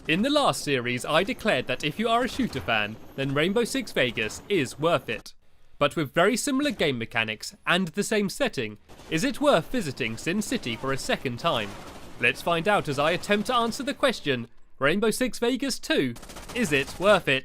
In the last series, I declared that if you are a shooter fan, then Rainbow Six Vegas is worth it. But with very similar game mechanics and the same setting, is it worth visiting Sin City for a second time? Let's find out as I attempt to answer the question, Rainbow Six Vegas 2, is it worth it?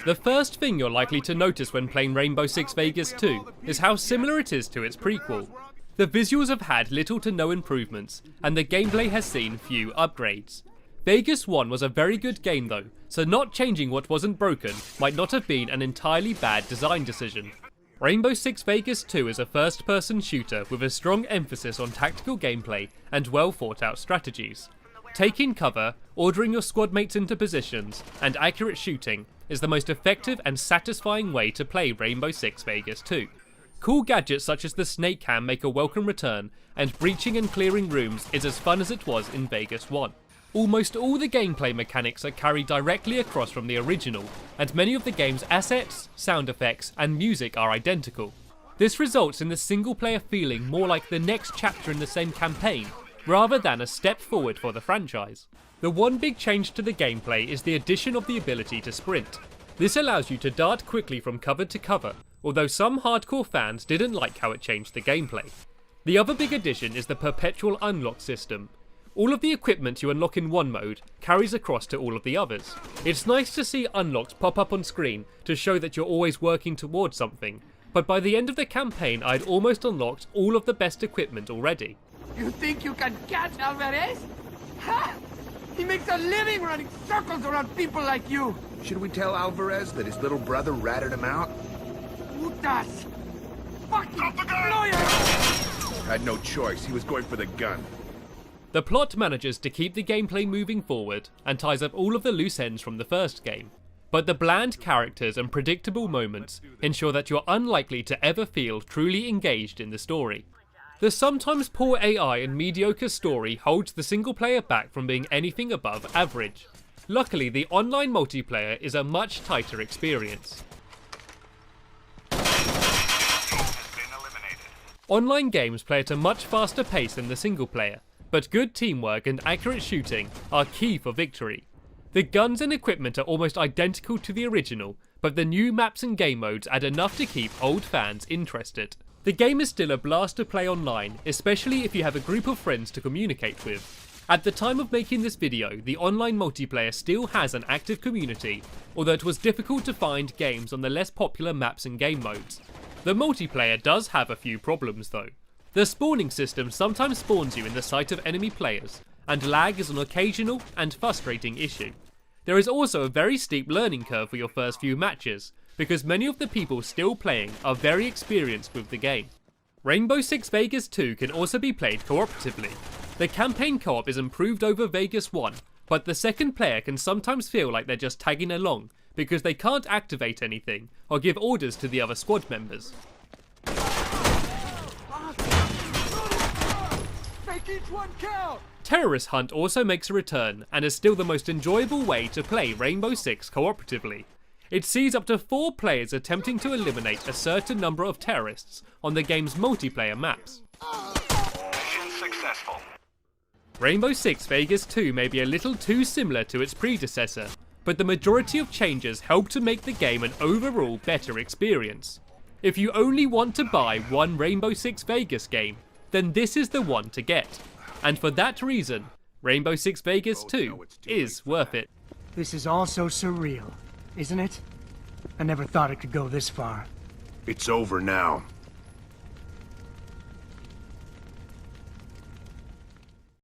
The first thing you're likely to notice when playing Rainbow Six Vegas 2 is how similar it is to its prequel. The visuals have had little to no improvements, and the gameplay has seen few upgrades. Vegas 1 was a very good game though, so not changing what wasn't broken might not have been an entirely bad design decision. Rainbow Six Vegas 2 is a first-person shooter with a strong emphasis on tactical gameplay and well thought out strategies. Taking cover, ordering your squad mates into positions, and accurate shooting is the most effective and satisfying way to play Rainbow Six Vegas 2. Cool gadgets such as the snake cam make a welcome return, and breaching and clearing rooms is as fun as it was in Vegas 1. Almost all the gameplay mechanics are carried directly across from the original, and many of the game's assets, sound effects, and music are identical. This results in the single player feeling more like the next chapter in the same campaign, rather than a step forward for the franchise. The one big change to the gameplay is the addition of the ability to sprint. This allows you to dart quickly from cover to cover, although some hardcore fans didn't like how it changed the gameplay. The other big addition is the perpetual unlock system. All of the equipment you unlock in one mode carries across to all of the others. It's nice to see unlocks pop up on screen to show that you're always working towards something, but by the end of the campaign I'd almost unlocked all of the best equipment already. You think you can catch Alvarez? Ha! He makes a living running circles around people like you! Should we tell Alvarez that his little brother ratted him out? Putas! Fucking lawyer! Had no choice, he was going for the gun. The plot manages to keep the gameplay moving forward and ties up all of the loose ends from the first game. But the bland characters and predictable moments ensure that you're unlikely to ever feel truly engaged in the story. The sometimes poor AI and mediocre story holds the single player back from being anything above average. Luckily, the online multiplayer is a much tighter experience. Online games play at a much faster pace than the single player, but good teamwork and accurate shooting are key for victory. The guns and equipment are almost identical to the original, but the new maps and game modes add enough to keep old fans interested. The game is still a blast to play online, especially if you have a group of friends to communicate with. At the time of making this video, the online multiplayer still has an active community, although it was difficult to find games on the less popular maps and game modes. The multiplayer does have a few problems though. The spawning system sometimes spawns you in the sight of enemy players, and lag is an occasional and frustrating issue. There is also a very steep learning curve for your first few matches, because many of the people still playing are very experienced with the game. Rainbow Six Vegas 2 can also be played cooperatively. The campaign co-op is improved over Vegas 1, but the second player can sometimes feel like they're just tagging along because they can't activate anything or give orders to the other squad members. Make each one count! Terrorist Hunt also makes a return and is still the most enjoyable way to play Rainbow Six cooperatively. It sees up to 4 players attempting to eliminate a certain number of terrorists on the game's multiplayer maps. Mission successful. Rainbow Six Vegas 2 may be a little too similar to its predecessor, but the majority of changes help to make the game an overall better experience. If you only want to buy one Rainbow Six Vegas game, then this is the one to get. And for that reason, Rainbow Six Vegas 2 is worth it. This is all so surreal, isn't it? I never thought it could go this far. It's over now.